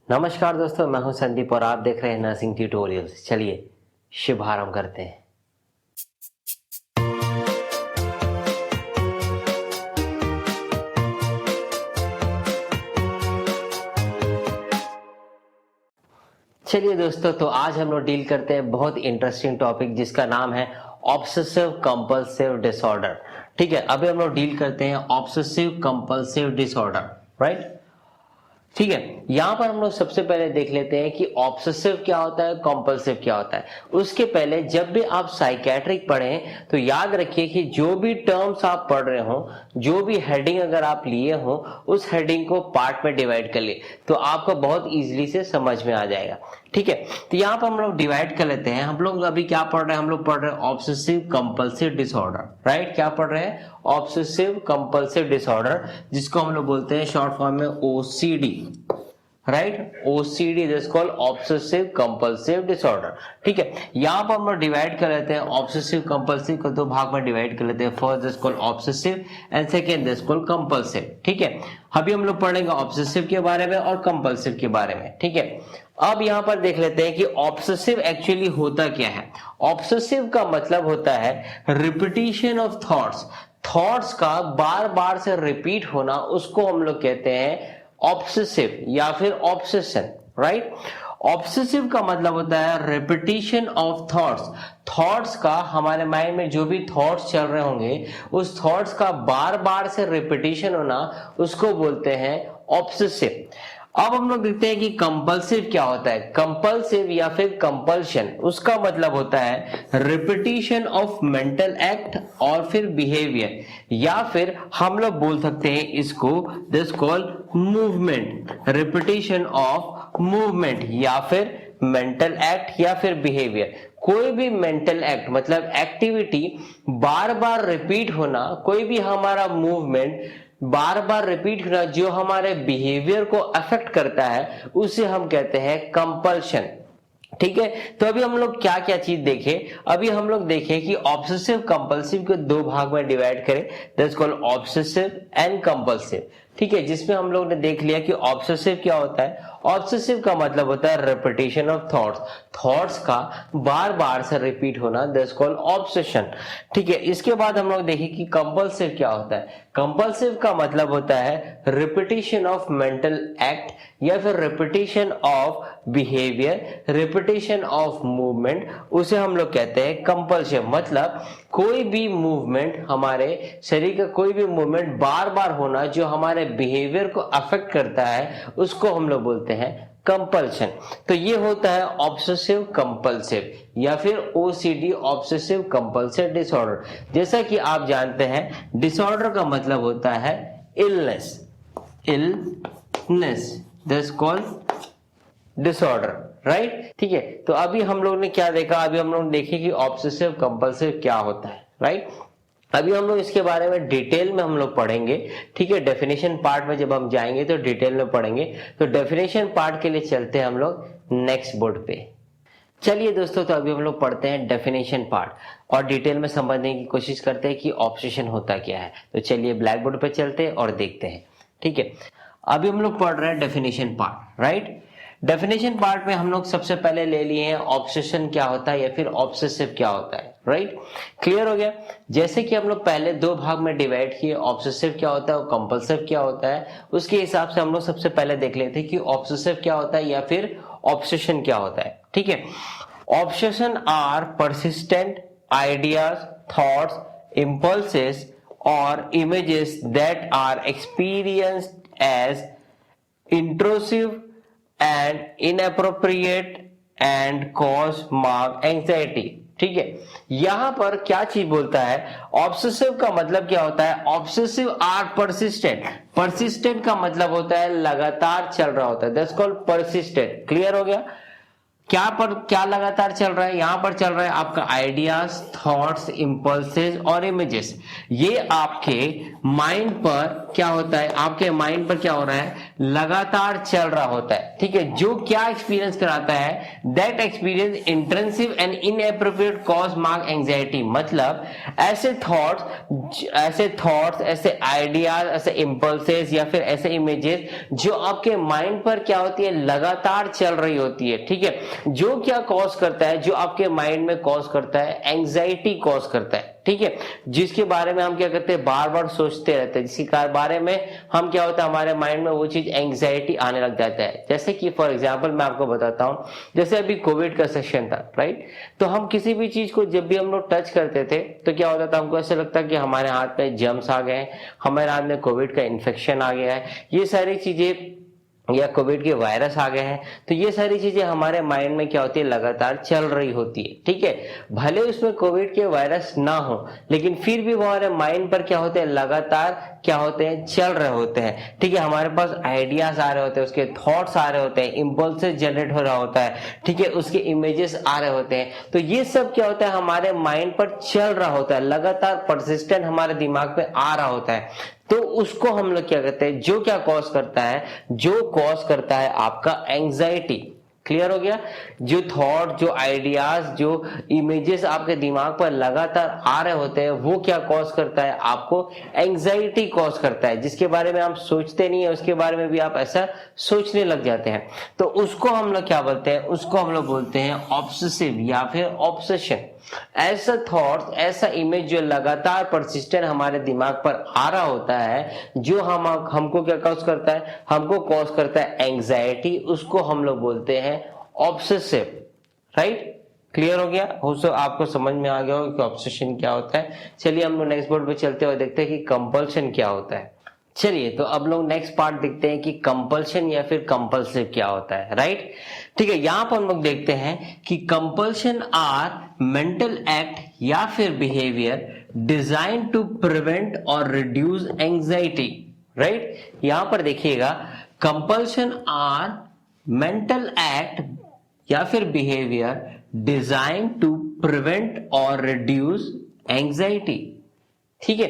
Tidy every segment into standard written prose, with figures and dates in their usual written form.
नमस्कार दोस्तों, मैं हूं संदीप और आप देख रहे हैं नर्सिंग ट्यूटोरियल्स। चलिए शुभारंभ करते हैं। चलिए दोस्तों, तो आज हम लोग डील करते हैं बहुत इंटरेस्टिंग टॉपिक जिसका नाम है ऑब्सेसिव कंपल्सिव डिसऑर्डर। ठीक है, अभी हम लोग डील करते हैं ऑब्सेसिव कंपल्सिव डिसऑर्डर, राइट। ठीक है, यहां पर हम लोग सबसे पहले देख लेते हैं कि ऑब्सेसिव क्या होता है, कंपल्सिव क्या होता है। उसके पहले जब भी आप साइकेट्रिक पढ़ें तो याद रखिए कि जो भी टर्म्स आप पढ़ रहे हो, जो भी हेडिंग अगर आप लिए हो, उस हेडिंग को पार्ट में डिवाइड कर लिए तो आपको बहुत इजीली से समझ में आ जाएगा। ठीक है, तो यहाँ पर हम लोग डिवाइड कर लेते हैं। हम लोग अभी क्या पढ़ रहे हैं, हम लोग पढ़ रहे हैं ऑब्सेसिव कंपल्सिव डिसऑर्डर, राइट। क्या पढ़ रहे हैं? ऑब्सेसिव कंपल्सिव डिसऑर्डर, जिसको हम लोग बोलते हैं शॉर्ट फॉर्म में OCD, right. OCD is called obsessive compulsive disorder. ठीक है, यहां पर हम लोग डिवाइड कर लेते हैं ऑब्सेसिव कंपल्सिव को दो भाग में डिवाइड कर लेते हैं। First is called obsessive and second is called compulsive. ठीक है, अभी हम लोग पढ़ेंगे ऑब्सेसिव के बारे में और कंपल्सिव के बारे में। ठीक है, अब यहां पर देख लेते हैं कि ऑब्सेसिव एक्चुअली होता क्या है। ऑब्सेसिव का मतलब होता है रिपीटिशन ऑफ थॉट्स का बार बार से रिपीट होना, उसको हम लोग कहते हैं ऑब्सेसिव या फिर ऑब्सेशन, राइट। ऑब्सेसिव का मतलब होता है रिपीटिशन ऑफ थॉट्स का हमारे माइंड में जो भी थॉट्स चल रहे होंगे, उस थॉट्स का बार बार से रिपीटिशन होना, उसको बोलते हैं ऑब्सेसिव। अब हम लोग देखते हैं कि कंपल्सिव क्या होता है। कंपल्सिव या फिर कंपल्शन, उसका मतलब होता है रिपीटिशन ऑफ मेंटल एक्ट और फिर बिहेवियर, या फिर हम लोग बोल सकते हैं इसको this call movement, repetition of movement या फिर मेंटल एक्ट या फिर बिहेवियर। कोई भी मेंटल एक्ट मतलब एक्टिविटी बार बार रिपीट होना, कोई भी हमारा मूवमेंट बार बार रिपीट होना जो हमारे बिहेवियर को अफेक्ट करता है, उसे हम कहते हैं कंपल्शन। ठीक है, तो अभी हम लोग क्या क्या चीज देखें। अभी हम लोग देखें कि ऑब्सेसिव कंपल्सिव को दो भाग में डिवाइड करें, that's called obsessive and compulsive. ठीक है, जिसमें हम लोग ने देख लिया कि ऑब्सेसिव क्या होता है। ऑब्सेसिव का मतलब होता है रिपीटिशन ऑफ थॉट्स का बार बार से रिपीट होना, दैट्स कॉल्ड ऑब्सेशन। ठीक है, इसके बाद हम लोग देखें कि कंपल्सिव क्या होता है। कंपल्सिव का मतलब होता है रिपीटिशन ऑफ मेंटल एक्ट या फिर repetition of behaviour, repetition of movement, उसे हम लोग कहते हैं कंपल्सिव। मतलब कोई भी मूवमेंट, हमारे शरीर का कोई भी मूवमेंट बार बार होना जो हमारे बिहेवियर को अफेक्ट करता है, उसको हम लोग बोलते हैं कंपल्शन। तो ये होता है ऑब्सेसिव कंपल्सिव या फिर ओसीडी, ऑब्सेसिव कंपल्सिव डिसऑर्डर। जैसा कि आप जानते हैं डिसऑर्डर का मतलब होता है illness that's called disorder, right. ठीक है, तो अभी हम लोग ने क्या देखा, अभी हम लोग देखे कि ऑब्सेसिव कंपल्सिव क्या होता है, राइट। अभी हम लोग इसके बारे में डिटेल में हम लोग पढ़ेंगे। ठीक है, डेफिनेशन पार्ट में जब हम जाएंगे तो डिटेल में पढ़ेंगे। तो डेफिनेशन पार्ट के लिए चलते हैं हम लोग नेक्स्ट बोर्ड पे। चलिए दोस्तों, तो अभी हम लोग पढ़ते हैं डेफिनेशन पार्ट और डिटेल में समझने की कोशिश करते हैं कि ऑब्सेशन होता क्या है। तो चलिए ब्लैक बोर्ड पे चलते हैं और देखते हैं। ठीक है, अभी हम लोग पढ़ रहे हैं definition part, right. Definition part में हम लोग सबसे पहले ले लिए हैं ऑब्सेशन क्या होता है या फिर ऑब्सेसिव क्या होता है, राइट। क्लियर हो गया। जैसे कि हम लोग पहले दो भाग में डिवाइड किए, ऑब्सेसिव क्या होता है और कंपल्सिव क्या होता है, उसके हिसाब से हम लोग सबसे पहले देख लेते हैं कि ऑब्सेसिव क्या होता है या फिर ऑब्सेशन क्या होता है। ठीक है, obsession are persistent ideas, thoughts, impulses or images that are experienced as intrusive and inappropriate and cause mark anxiety। ठीक है, यहां पर क्या चीज बोलता है, ऑब्सेसिव का मतलब क्या होता है। ऑब्सेसिव आर परसिस्टेंट का मतलब होता है लगातार चल रहा होता है, दैट्स कॉल्ड परसिस्टेंट। क्लियर हो गया। क्या लगातार चल रहा है, यहां पर चल रहा है आपका आइडियाज, थॉट्स, इंपल्सेस और इमेजेस। ये आपके माइंड पर क्या होता है, आपके माइंड पर क्या हो रहा है, लगातार चल रहा होता है, ठीक है। जो क्या एक्सपीरियंस कराता है, that experience intrinsic and inappropriate cause mark anxiety. मतलब ऐसे थॉट्स, ऐसे आइडियाज, ऐसे इंपल्सेस या फिर ऐसे इमेजेस जो आपके माइंड पर क्या होती है, लगातार चल रही होती है, ठीक है। जो क्या कॉज करता है, जो आपके माइंड में कॉज करता है, एंजाइटी कॉज करता है, ठीक है। जिसके बारे में हम क्या करते हैं, बार बार सोचते रहते हैं, जिसके बारे में हम क्या होता है, हमारे माइंड में वो चीज एंग्जाइटी आने लग जाता है। जैसे कि फॉर एग्जांपल मैं आपको बताता हूं, जैसे अभी कोविड का सेशन था, राइट। तो हम किसी भी चीज को जब भी हम लोग टच करते थे तो क्या होता था, हमको ऐसा लगता कि हमारे हाथ में जर्म्स आ गए हैं, हमारे हाथ में कोविड का इन्फेक्शन आ गया है, ये सारी चीजें, या कोविड के वायरस आ गए हैं। तो ये सारी चीजें हमारे माइंड में क्या होती है, लगातार चल रही होती है, ठीक है। भले उसमें कोविड के वायरस ना हो, लेकिन फिर भी वो हमारे माइंड पर क्या होते हैं, लगातार क्या होते हैं, चल रहे होते हैं, ठीक है। हमारे पास आइडियाज आ रहे होते हैं, उसके थॉट्स आ रहे होते हैं, इम्पल्सेस जनरेट हो रहा होता है, ठीक है, उसके इमेजेस आ रहे होते हैं। तो ये सब क्या होता है, हमारे माइंड पर चल रहा होता है, लगातार परसिस्टेंट हमारे दिमाग पे आ रहा होता है। तो उसको हम लोग क्या कहते हैं, जो क्या कॉज करता है, जो कॉज करता है आपका एंजाइटी। क्लियर हो गया। जो थॉट, जो आइडियाज, जो इमेजेस आपके दिमाग पर लगातार आ रहे होते हैं, वो क्या कॉज करता है, आपको एंजाइटी कॉज करता है। जिसके बारे में आप सोचते नहीं है, उसके बारे में भी आप ऐसा सोचने लग जाते हैं। तो उसको हम लोग क्या बोलते हैं, उसको हम लोग बोलते हैं ऑब्सेसिव या फिर ऑब्सेशन। ऐसा थॉट, ऐसा इमेज जो लगातार परसिस्टेंट हमारे दिमाग पर आ रहा होता है, जो हमको क्या कॉज करता है, हमको कॉज करता है एंजाइटी, उसको हम लोग बोलते हैं ऑब्सेसिव, राइट। क्लियर हो गया हो, सो आपको समझ में आ गया हो कि ऑब्सेशन क्या होता है। चलिए हम लोग नेक्स्ट बोर्ड पे चलते हुए देखते हैं कि कंपल्शन क्या होता है। चलिए तो अब लोग नेक्स्ट पार्ट देखते हैं कि कंपल्शन या फिर कंपल्सिव क्या होता है, राइट। ठीक है, यहां पर हम लोग देखते हैं कि कंपल्शन आर मेंटल एक्ट या फिर बिहेवियर डिजाइन टू प्रिवेंट और रिड्यूस एंजाइटी, राइट। यहां पर देखिएगा, कंपल्शन आर मेंटल एक्ट या फिर बिहेवियर डिजाइन टू प्रिवेंट और रिड्यूस एंजाइटी, ठीक है।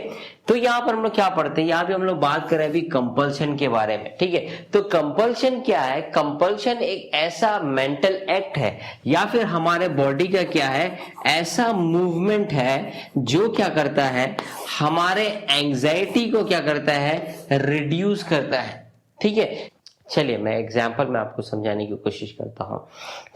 तो यहां पर हम लोग क्या पढ़ते हैं, यहां पे हम लोग बात कर रहे हैं अभी कंपल्शन के बारे में, ठीक है। तो कंपल्शन क्या है, कंपल्शन एक ऐसा मेंटल एक्ट है या फिर हमारे बॉडी का क्या है, ऐसा मूवमेंट है जो क्या करता है, हमारे एंजाइटी को क्या करता है, रिड्यूस करता है, ठीक है। चलिए मैं एग्जाम्पल में आपको समझाने की कोशिश करता हूं,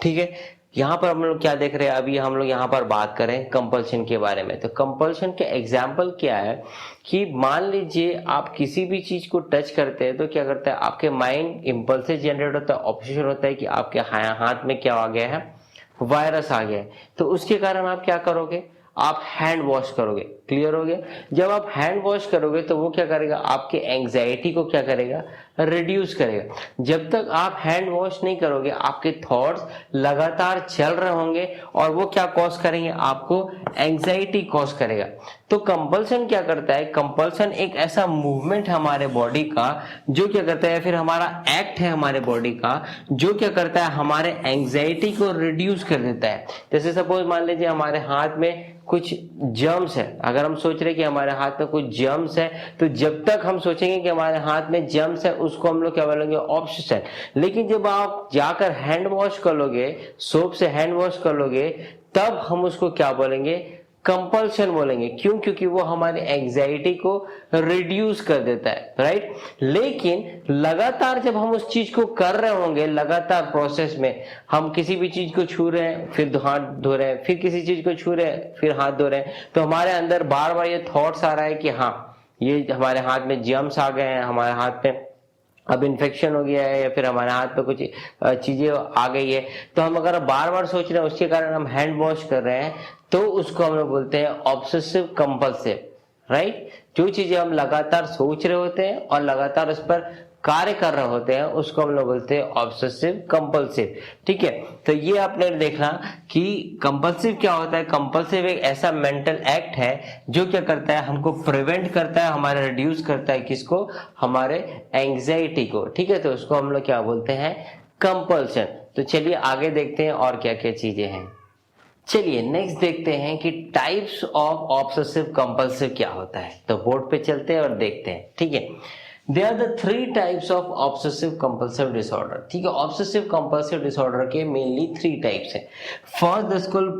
ठीक है। यहां पर हम लोग क्या देख रहे हैं, अभी हम लोग यहां पर बात करें कंपल्शन के बारे में। तो कंपल्शन के एग्जाम्पल क्या है कि मान लीजिए आप किसी भी चीज को टच करते हैं तो क्या करता है, आपके माइंड इंपल्सेस जनरेट होता है, ऑब्सेशन होता है कि आपके हाथ में क्या आ गया है, वायरस आ गया है। तो उसके कारण आप क्या करोगे, आप हैंड वॉश करोगे। क्लियर हो गया। जब आप हैंड वॉश करोगे तो वो क्या करेगा, आपके एंजाइटी को क्या करेगा, रिड्यूस करेगा। जब तक आप हैंड वॉश नहीं करोगे, आपके थॉट्स लगातार चल रहे होंगे और वो क्या कॉज करेंगे, आपको एंजाइटी कॉज करेगा। तो कंपल्सन क्या करता है, कंपल्सन एक ऐसा मूवमेंट है हमारे बॉडी का जो क्या करता है, फिर हमारा एक्ट है हमारे बॉडी का जो क्या करता है, हमारे एंजाइटी को रिड्यूस कर देता है। जैसे सपोज मान लीजिए हमारे हाथ में कुछ जर्म्स है, अगर हम सोच रहे कि हमारे हाथ में कुछ जर्म्स है, तो जब तक हम सोचेंगे कि हमारे हाथ में जर्म्स है, उसको हम लोग क्या बोलेंगे, ऑब्सेशन। लेकिन जब आप जाकर हैंड वॉश कर लोगे, सोप से हैंड वॉश कर लोगे, तब हम उसको क्या बोलेंगे, कंपल्शन बोलेंगे। क्यों, क्योंकि वो हमारी एंजाइटी को रिड्यूस कर देता है, राइट। लेकिन लगातार जब हम उस चीज को कर रहे होंगे, लगातार प्रोसेस में हम किसी भी चीज को छू रहे हैं, फिर हाथ धो रहे हैं, फिर किसी चीज को छू रहे हैं, फिर हाथ धो रहे हैं, तो हमारे अंदर बार बार ये थॉट्स आ रहा है कि हाँ ये हमारे हाथ में जर्म्स आ गए हैं, हमारे हाथ में अब इन्फेक्शन हो गया है, या फिर हमारे हाथ पे कुछ चीजें आ गई है। तो हम अगर बार बार सोच रहे हैं, उसके कारण हम हैंड वॉश कर रहे हैं, तो उसको हम लोग बोलते हैं ऑब्सेसिव कंपल्सिव, राइट। जो चीजें हम लगातार सोच रहे होते हैं और लगातार उस पर कार्य कर रहे होते हैं, उसको हम लोग बोलते हैं ऑब्सेसिव कंपल्सिव, ठीक है। तो ये आपने देखना कि कंपल्सिव क्या होता है। कंपल्सिव एक ऐसा मेंटल एक्ट है जो क्या करता है, हमको प्रिवेंट करता है, हमारा रिड्यूस करता है, किसको, हमारे एंजाइटी को, ठीक है। तो उसको हम लोग क्या बोलते हैं, कंपल्शन। तो चलिए आगे देखते हैं और क्या क्या चीजें हैं। चलिए नेक्स्ट देखते हैं कि टाइप्स ऑफ ऑब्सेसिव कंपल्सिव क्या होता है। तो बोर्ड पे चलते हैं और देखते हैं, ठीक है। There are the three types of obsessive compulsive disorder, ठीक है। ऑब्सेसिव कंपल्सिव डिसऑर्डर के मेनली 3 टाइप्स हैं। First this called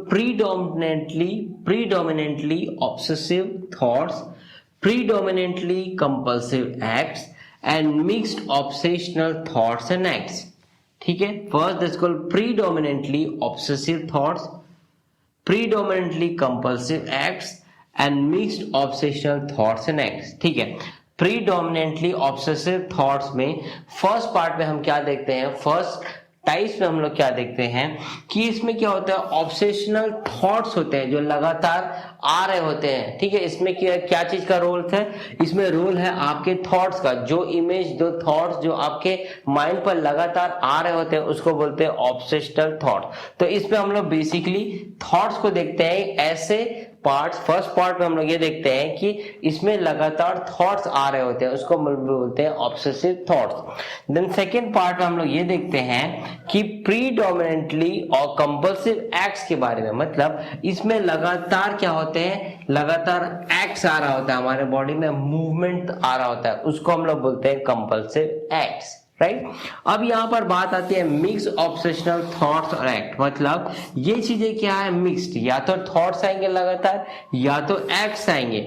predominantly obsessive thoughts, predominantly compulsive acts and mixed obsessional thoughts and acts, ठीक है। First this called predominantly obsessive thoughts, predominantly compulsive acts and mixed obsessional thoughts and acts, ठीक है। Predominantly obsessive thoughts में first part में हम क्या देखते हैं, फर्स्ट टाइप्स में हम लोग क्या देखते हैं कि इसमें क्या होता है, ऑब्सेशनल थॉट्स होते हैं जो लगातार आ रहे होते हैं, ठीक है। इसमें क्या चीज का रोल है, इसमें रोल है आपके थॉट्स का, जो इमेज जो थॉट्स जो आपके माइंड पर लगातार आ रहे होते हैं उसको बोलते हैं ऑब्सेशनल थॉट। तो इसमें हम लोग बेसिकली थॉट्स को देखते हैं ऐसे पार्ट्स। फर्स्ट पार्ट में हम लोग ये देखते हैं कि इसमें लगातार थॉट्स आ रहे होते हैं, उसको बोलते हैं obsessive thoughts. Then second part में हम लोग ये देखते हैं कि प्रीडोमिनेंटली और कंपल्सिव एक्ट्स के बारे में, मतलब इसमें लगातार क्या होते हैं, लगातार एक्ट्स आ रहा होता है, हमारे बॉडी में मूवमेंट आ रहा होता है, उसको हम लोग बोलते हैं कंपल्सिव एक्ट्स, राइट। अब यहां पर बात आती है मिक्स ऑब्सेशनल थॉट्स और एक्ट, मतलब ये चीजें क्या है, मिक्स्ड, या तो थॉट्स आएंगे लगातार या तो एक्ट्स आएंगे।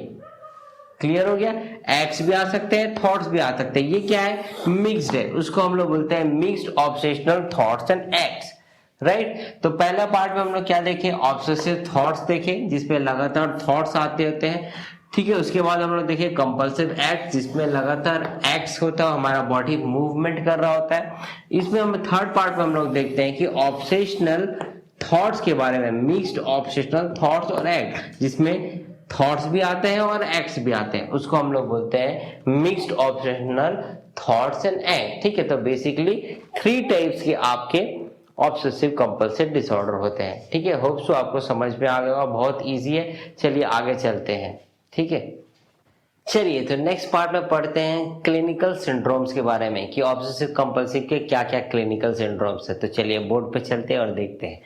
क्लियर हो गया, एक्ट्स भी आ सकते हैं, थॉट्स भी आ सकते हैं, ये क्या है, मिक्स्ड है, उसको हम लोग बोलते हैं mixed obsessional thoughts and acts, right. तो पहला पार्ट में हम लोग क्या देखें, ऑब्सेसिव थॉट्स देखें जिसपे लगातार थॉट्स आते होते हैं, ठीक है। उसके बाद हम लोग देखिए कंपल्सिव एक्ट जिसमें लगातार एक्ट्स होता है, हमारा बॉडी मूवमेंट कर रहा होता है। इसमें हम थर्ड पार्ट में हम लोग देखते हैं कि ऑब्सेशनल थॉट्स के बारे में, मिक्स्ड ऑब्सेशनल थॉट्स और एक्ट जिसमें थॉट्स भी आते हैं और एक्ट्स भी आते हैं, उसको हम लोग बोलते हैं mixed obsessional thoughts and act, ठीक है। तो बेसिकली 3 टाइप्स के आपके ऑब्सेसिव कंपल्सिव डिसऑर्डर होते हैं, ठीक है। होप सो आपको समझ में आ गया होगा, बहुत इजी है। चलिए आगे चलते हैं, ठीक है। चलिए तो नेक्स्ट पार्ट में पढ़ते हैं क्लिनिकल सिंड्रोम्स के बारे में कि ऑब्सेसिव कंपल्सिव के क्या क्या क्लिनिकल सिंड्रोम्स है। तो चलिए बोर्ड पे चलते हैं और देखते हैं।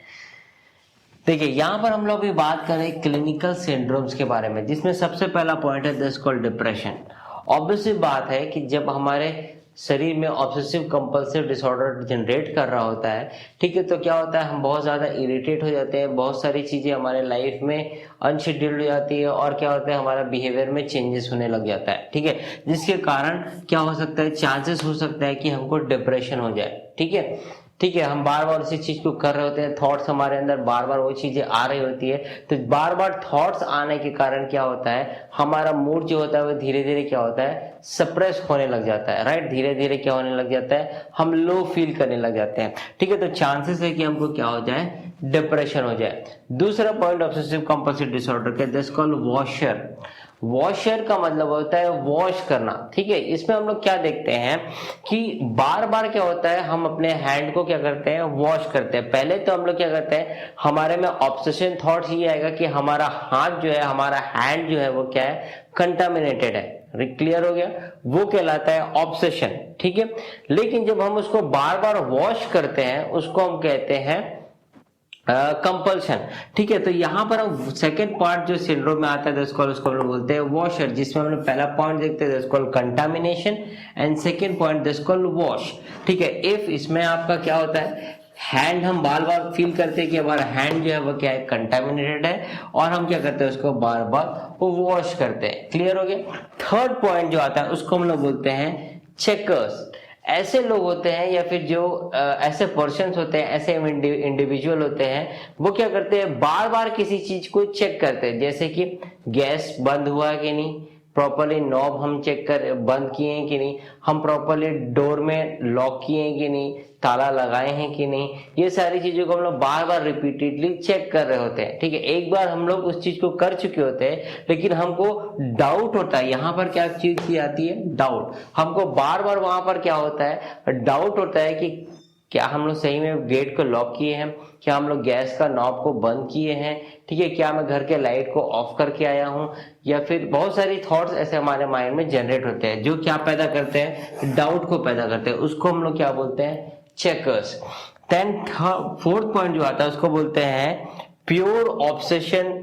देखिए यहाँ पर हम लोग भी बात करें क्लिनिकल सिंड्रोम्स के बारे में, जिसमें सबसे पहला पॉइंट है दिस कॉल्ड डिप्रेशन। ऑब्वियसली बात है कि जब हमारे शरीर में ऑब्सेसिव कंपल्सिव डिसऑर्डर जनरेट कर रहा होता है, ठीक है, तो क्या होता है, हम बहुत ज्यादा इरिटेट हो जाते हैं, बहुत सारी चीजें हमारे लाइफ में अनशेड्यूल्ड हो जाती है और क्या होता है, हमारा बिहेवियर में चेंजेस होने लग जाता है, ठीक है। जिसके कारण क्या हो सकता है, चांसेस हो सकता है कि हमको डिप्रेशन हो जाए, ठीक है। ठीक है, हम बार बार उसी चीज को कर रहे होते हैं, थॉट्स हमारे अंदर बार बार वो चीजें आ रही होती है, तो बार बार थॉट्स आने के कारण क्या होता है, हमारा मूड जो होता है वो धीरे धीरे क्या होता है, सप्रेस होने लग जाता है, राइट। धीरे धीरे क्या होने लग जाता है, हम लो फील करने लग जाते हैं, ठीक है। तो चांसेस है कि हमको क्या हो जाए, डिप्रेशन हो जाए। दूसरा पॉइंट ऑब्सेसिव कंपल्सिव डिसऑर्डर का, दिस कॉल्ड वॉशर। वॉशर का मतलब होता है वॉश करना, ठीक है। इसमें हम लोग क्या देखते हैं कि बार बार क्या होता है, हम अपने हैंड को क्या करते हैं, वॉश करते हैं। पहले तो हम लोग क्या करते हैं, हमारे में ऑब्सेशन थॉट ये आएगा कि हमारा हाथ जो है, हमारा हैंड जो है वो क्या है, कंटामिनेटेड है। क्लियर हो गया, वो कहलाता है ऑब्सेशन, ठीक है। लेकिन जब हम उसको बार बार वॉश करते हैं उसको हम कहते हैं कंपल्शन, ठीक है। तो यहाँ पर हम सेकेंड पार्ट जो सिंड्रोम में आता है उसको हम लोग बोलते हैं वॉशर, जिसमें हम लोग पहला पॉइंट देखते हैं contamination and second point wash, ठीक है। इफ इसमें आपका क्या होता है, हैंड हम बार बार फील करते हैं कि हमारा हैंड जो है वो क्या है, कंटामिनेटेड है, और हम क्या करते हैं, उसको बार बार वॉश करते हैं। क्लियर हो गया। थर्ड पॉइंट जो आता है उसको हम लोग बोलते हैं चेकर्स। ऐसे लोग होते हैं या फिर जो ऐसे पर्सन्स होते हैं, ऐसे इंडिविजुअल होते हैं, वो क्या करते हैं, बार बार किसी चीज को चेक करते हैं, जैसे कि गैस बंद हुआ है कि नहीं, प्रॉपरली नॉब हम चेक कर बंद किए हैं कि नहीं, हम प्रॉपरली डोर में लॉक किए हैं कि नहीं, ताला लगाए हैं कि नहीं, ये सारी चीजों को हम लोग बार बार रिपीटेडली चेक कर रहे होते हैं, ठीक है। एक बार हम लोग उस चीज को कर चुके होते हैं, लेकिन हमको डाउट होता है, यहाँ पर क्या चीज आती है, डाउट। हमको बार बार वहां पर क्या होता है, डाउट होता है कि क्या हम लोग सही में गेट को लॉक किए हैं, क्या हम लोग गैस का नॉब को बंद किए हैं, ठीक है, क्या मैं घर के लाइट को ऑफ करके आया हूं, या फिर बहुत सारी थॉट्स ऐसे हमारे माइंड में जनरेट होते हैं जो क्या पैदा करते हैं, डाउट को पैदा करते हैं, उसको हम लोग क्या बोलते हैं, चेकर्स। देन फोर्थ पॉइंट जो आता है उसको बोलते हैं प्योर ऑब्सेशन,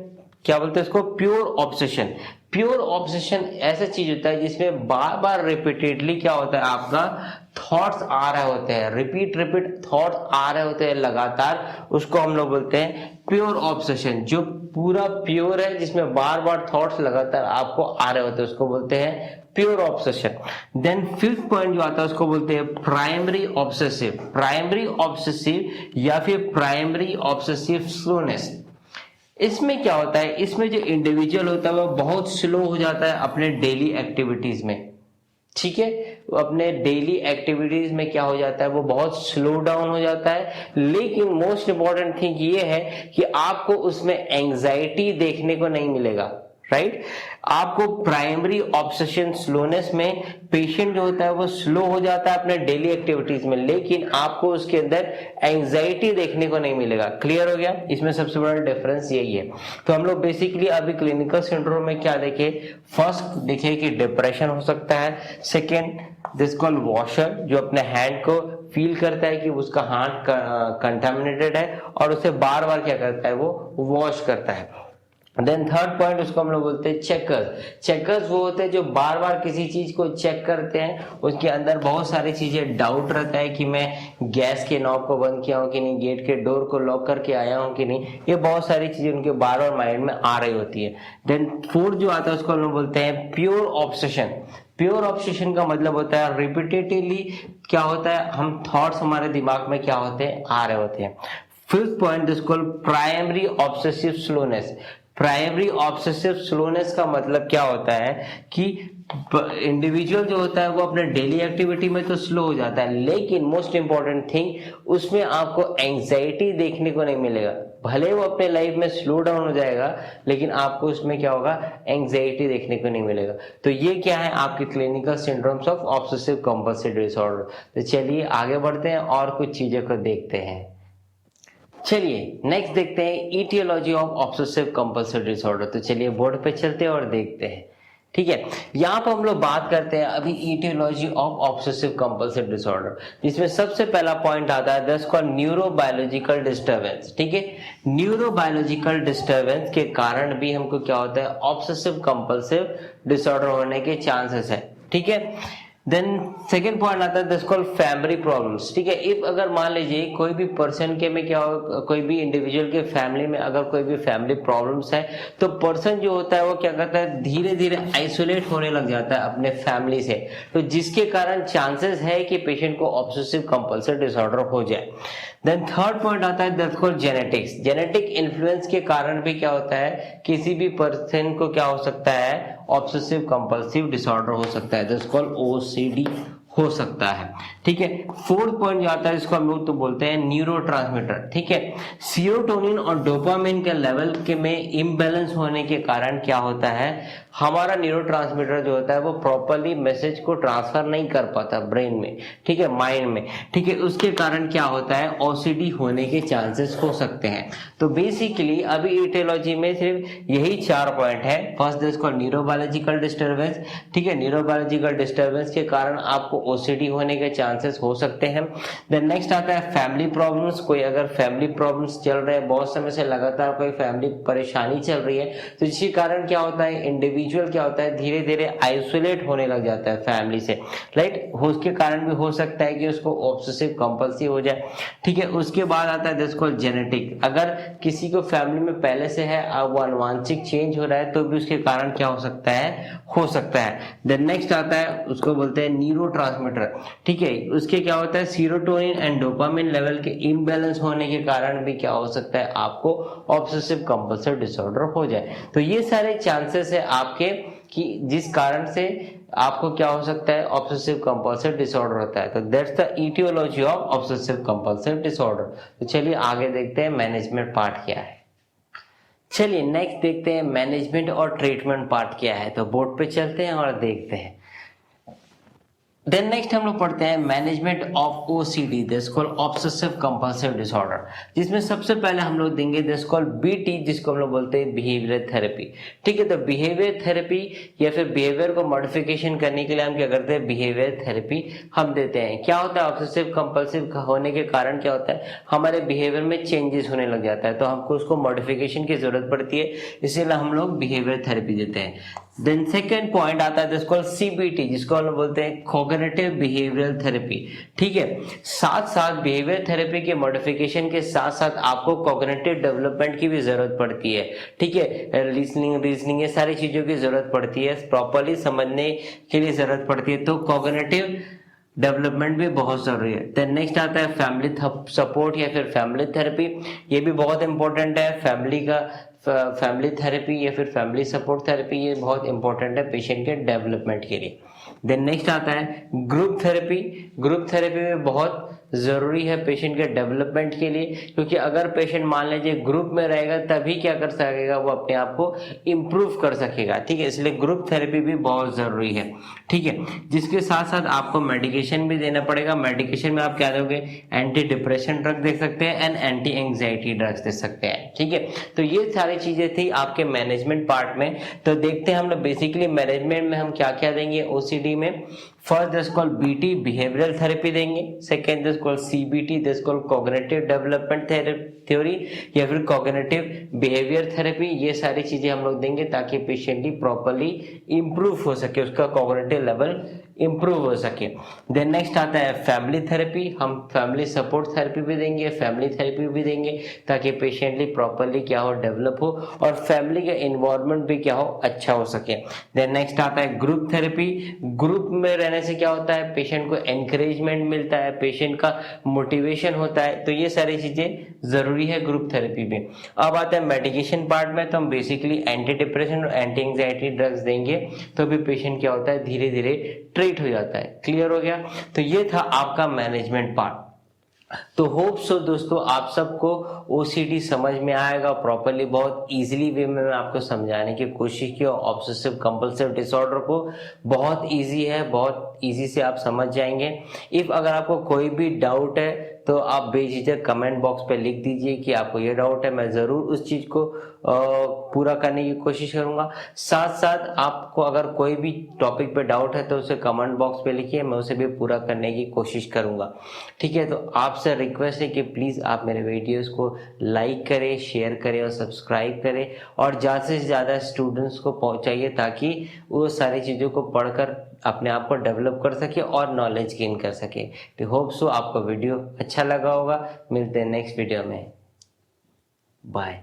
क्या बोलते हैं इसको, प्योर ऑब्सेशन। प्योर ऑब्सेशन ऐसा चीज होता है जिसमें बार बार रिपीटेडली क्या होता है, आपका थॉट्स आ रहे होते हैं, रिपीट थॉट्स आ रहे होते हैं लगातार, उसको हम लोग बोलते हैं प्योर ऑब्सेशन। जो पूरा प्योर है, जिसमें बार बार थॉट्स लगातार आपको आ रहे होते हैं, उसको बोलते हैं pure obsession. Then fifth point जो आता है उसको बोलते हैं प्राइमरी ऑब्सेसिव। प्राइमरी ऑब्सेसिव या फिर प्राइमरी ऑब्सेसिव स्लोनेस। इसमें क्या होता है, इसमें जो इंडिविजुअल होता है वो बहुत स्लो हो जाता है अपने डेली एक्टिविटीज में, ठीक है। वो अपने डेली एक्टिविटीज में क्या हो जाता है, वो बहुत स्लो डाउन हो जाता है। लेकिन मोस्ट इंपॉर्टेंट थिंग ये है कि आपको उसमें एंजाइटी देखने को नहीं मिलेगा, राइट। आपको प्राइमरी ऑब्सेशन स्लोनेस में पेशेंट जो होता है वो स्लो हो जाता है अपने डेली एक्टिविटीज में, लेकिन आपको उसके अंदर एंजाइटी देखने को नहीं मिलेगा। क्लियर हो गया, इसमें सबसे बड़ा डिफरेंस यही है। तो हम लोग बेसिकली अभी क्लिनिकल सिंड्रोम में क्या देखे, फर्स्ट देखे कि डिप्रेशन हो सकता है। सेकेंड दिस कॉल्ड वॉशर, जो अपने हैंड को फील करता है कि उसका हाथ कंटामिनेटेड है और उसे बार बार क्या करता है, वो वॉश करता है। देन थर्ड पॉइंट उसको हम लोग बोलते हैं चेकर्स। चेकर्स वो होते हैं जो बार बार किसी चीज को चेक करते हैं, उसके अंदर बहुत सारी चीजें डाउट रहता है कि मैं गैस के नॉब को बंद किया हूं कि नहीं, गेट के डोर को लॉक करके आया हूं कि नहीं, ये बहुत सारी चीजें उनके बार बार माइंड में आ रही होती है। देन फोर्थ जो आता है उसको हम लोग बोलते हैं प्योर ऑब्सेशन। प्योर ऑब्सेशन का मतलब होता है रिपीटेटिवली क्या होता है, हम थॉट्स हमारे दिमाग में क्या होते हैं, आ रहे होते हैं। Fifth point this called primary obsessive slowness. Primary obsessive slowness का मतलब क्या होता है कि इंडिविजुअल जो होता है वो अपने डेली एक्टिविटी में तो स्लो हो जाता है, लेकिन मोस्ट इंपॉर्टेंट थिंग उसमें आपको एंजाइटी देखने को नहीं मिलेगा। भले वो अपने लाइफ में स्लो डाउन हो जाएगा, लेकिन आपको उसमें क्या होगा, एंजाइटी देखने को नहीं मिलेगा। तो ये क्या है, आपके clinical syndromes of obsessive compulsive disorder. तो चलिए आगे बढ़ते हैं और कुछ चीजों को देखते हैं। चलिए नेक्स्ट देखते हैं aetiology of obsessive compulsive disorder. तो चलिए बोर्ड पे चलते हैं और देखते हैं, ठीक है। यहाँ पर हम लोग बात करते हैं अभी aetiology of obsessive compulsive disorder, जिसमें सबसे पहला पॉइंट आता है दैट्स कॉल्ड न्यूरोबायोलॉजिकल डिस्टर्बेंस, ठीक है। न्यूरोबायोलॉजिकल डिस्टर्बेंस के कारण भी हमको क्या होता है, ऑब्सेसिव कंपल्सिव डिसऑर्डर होने के चांसेस है, ठीक है। देन सेकेंड पॉइंट आता है दिस कॉल्ड फैमिली प्रॉब्लम्स, ठीक है। इफ अगर मान लीजिए कोई भी पर्सन के में क्या हो, कोई भी इंडिविजुअल के फैमिली में अगर कोई भी फैमिली प्रॉब्लम्स है, तो पर्सन जो होता है वो क्या करता है, धीरे धीरे आइसोलेट होने लग जाता है अपने फैमिली से, तो जिसके कारण चांसेस है कि पेशेंट को ऑब्सेसिव कंपल्सिव डिसऑर्डर हो जाए। देन थर्ड पॉइंट आता है that's called genetics. Genetic influence के कारण भी क्या होता है, किसी भी पर्सन को क्या हो सकता है, ऑब्सेसिव कंपल्सिव डिसऑर्डर हो सकता है, दैट्स कॉल्ड ओसीडी हो सकता है, ठीक है। फोर्थ पॉइंट जो आता है इसको हम लोग तो बोलते हैं न्यूरोट्रांसमीटर, ठीक है। सीरोटोनिन और डोपामिन के लेवल के में इम्बैलेंस होने के कारण क्या होता है, हमारा न्यूरोट्रांसमीटर जो होता है वो प्रॉपरली मैसेज को ट्रांसफर नहीं कर पाता ब्रेन में, ठीक है, माइंड में, ठीक है। उसके कारण क्या होता है, ओसीडी होने के चांसेस हो सकते हैं। तो बेसिकली अभी ईटियोलॉजी में सिर्फ यही 4 पॉइंट है। First this called neurobiological disturbance, ठीक है। न्यूरोबायोलॉजिकल डिस्टर्बेंस के कारण आपको ओसीडी होने के चांसेस हो सकते हैं। देन नेक्स्ट आता है फैमिली प्रॉब्लम्स। कोई अगर फैमिली प्रॉब्लम्स चल रहे हैं, बहुत समय से लगातार कोई फैमिली परेशानी चल रही है, तो इसी कारण क्या होता है, इंडिविजुअल क्या होता है, धीरे धीरे आइसोलेट होने लग जाता है फैमिली से, राइट। उसके कारण भी हो सकता है कि उसको ऑब्सेसिव कंपल्सिव हो जाए, ठीक है। उसके बाद आता है दिस कॉल्ड जेनेटिक। अगर किसी को फैमिली में पहले से है, अब वो अनुवांशिक चेंज हो रहा है, तो भी उसके कारण क्या हो सकता है। देन नेक्स्ट आता है उसको बोलते हैं न्यूरोट्रांसमीटर, ठीक है। उसके क्या होता है, सीरोटोनिन एंड डोपामिन लेवल के इम्बैलेंस होने के कारण भी क्या हो सकता है, आपको ऑब्सेसिव कंपल्सिव डिसऑर्डर हो जाए। तो ये सारे चांसेस है आपके कि जिस कारण से आपको क्या हो सकता है, ऑब्सेसिव कंपल्सिव डिसऑर्डर होता है। तो that's the aetiology of obsessive compulsive disorder. तो चलिए आगे देखते हैं मैनेजमेंट पार्ट क्या है। चलिए नेक्स्ट देखते हैं मैनेजमेंट और ट्रीटमेंट पार्ट क्या है। तो बोर्ड पे चलते हैं और देखते हैं। देन नेक्स्ट हम लोग पढ़ते हैं management of OCD, this called obsessive compulsive disorder, जिसमें सबसे पहले हम लोग देंगे दिस कॉल्ड बीटी, जिसको हम लोग बोलते हैं बिहेवियर थेरेपी। ठीक है, तो बिहेवियर थेरेपी या फिर बिहेवियर को मॉडिफिकेशन करने के लिए हम क्या करते हैं, बिहेवियर थेरेपी हम देते हैं। क्या होता है, ऑब्सेसिव कंपल्सिव होने के कारण क्या होता है, हमारे बिहेवियर में चेंजेस होने लग जाता है, तो हमको उसको मॉडिफिकेशन की जरूरत पड़ती है, इसीलिए हम लोग बिहेवियर थेरेपी देते हैं। देन सेकेंड पॉइंट आता है दिस कॉल्ड सीबीटी, जिसको हम बोलते हैं कॉग्निटिव बिहेवियर थेरेपी। ठीक है, साथ साथ बिहेवियर थेरेपी के मॉडिफिकेशन के साथ साथ आपको कॉग्निटिव डेवलपमेंट की भी जरूरत पड़ती है। ठीक है, लिसनिंग रीजनिंग ये सारी चीजों की जरूरत पड़ती है, प्रॉपरली समझने के लिए जरूरत पड़ती है, तो कॉग्निटिव डेवलपमेंट भी बहुत जरूरी है। देन नेक्स्ट आता है फैमिली सपोर्ट या फिर फैमिली थेरेपी, ये भी बहुत इंपॉर्टेंट है। फैमिली थेरेपी या फिर फैमिली सपोर्ट थेरेपी ये बहुत इंपॉर्टेंट है पेशेंट के डेवलपमेंट के लिए। देन नेक्स्ट आता है ग्रुप थेरेपी। ग्रुप थेरेपी में बहुत जरूरी है पेशेंट के डेवलपमेंट के लिए, क्योंकि अगर पेशेंट मान लीजिए ग्रुप में रहेगा तभी क्या कर सकेगा, वो अपने आप को इम्प्रूव कर सकेगा। ठीक है, इसलिए ग्रुप थेरेपी भी बहुत जरूरी है। ठीक है, जिसके साथ साथ आपको मेडिकेशन भी देना पड़ेगा। मेडिकेशन में आप क्या दोगे, एंटी डिप्रेशन ड्रग दे सकते हैं and anti anxiety drugs they सकते हैं। ठीक है, तो ये सारी चीजें थी आपके मैनेजमेंट पार्ट में। तो देखते हैं हम लोग बेसिकली मैनेजमेंट में हम क्या क्या देंगे ओसीडी में। First this called BT behavioural therapy देंगे। Second this called CBT, this called cognitive development theory या फिर कॉग्निटिव बिहेवियर थेरेपी। ये सारी चीजें हम लोग देंगे ताकि पेशेंट प्रॉपरली इंप्रूव हो सके, उसका कॉग्निटिव लेवल इंप्रूव हो सके। देन नेक्स्ट आता है फैमिली थेरेपी, हम फैमिली सपोर्ट थेरेपी भी देंगे, फैमिली थेरेपी भी देंगे ताकि पेशेंटली प्रॉपरली क्या हो, डेवलप हो और फैमिली का इन्वायरमेंट भी क्या हो, अच्छा हो सके। देन नेक्स्ट आता है ग्रुप थेरेपी। ग्रुप में रहने से क्या होता है, पेशेंट को एनकरेजमेंट मिलता है, पेशेंट का मोटिवेशन होता है, तो ये सारी चीजें जरूरी है ग्रुप थेरेपी में। अब आता है मेडिकेशन पार्ट में, तो हम बेसिकली एंटी डिप्रेशन और एंटी एंग्जाइटी ड्रग्स देंगे, तो भी पेशेंट क्या होता है, धीरे धीरे ट्रीट हो जाता है। क्लियर हो गया, तो ये था आपका मैनेजमेंट पार्ट। तो होप सो दोस्तों आप सबको ओसीडी समझ में आएगा प्रॉपरली, बहुत इजीली वे में मैं आपको समझाने की कोशिश की। ऑब्सेसिव कंपल्सिव डिसऑर्डर को बहुत इजी है, बहुत इजी से आप समझ जाएंगे। इफ अगर आपको कोई भी डाउट है तो आप बेझिझक कमेंट बॉक्स पे लिख दीजिए कि आपको ये डाउट है, मैं जरूर उस चीज को पूरा करने की कोशिश करूंगा। साथ साथ आपको अगर कोई भी टॉपिक पे डाउट है तो उसे कमेंट बॉक्स पे लिखिए, मैं उसे भी पूरा करने की कोशिश करूंगा। ठीक है, तो आपसे रिक्वेस्ट है कि प्लीज आप मेरे वीडियोस को लाइक करें, शेयर करें और सब्सक्राइब करें और ज्यादा से ज्यादा स्टूडेंट्स को पहुंचाइए ताकि वो सारी चीजों को पढ़कर अपने आप को डेवलप कर सके और नॉलेज गेन कर सके। तो होप सो आपको वीडियो अच्छा लगा होगा। मिलते हैं नेक्स्ट वीडियो में, बाय।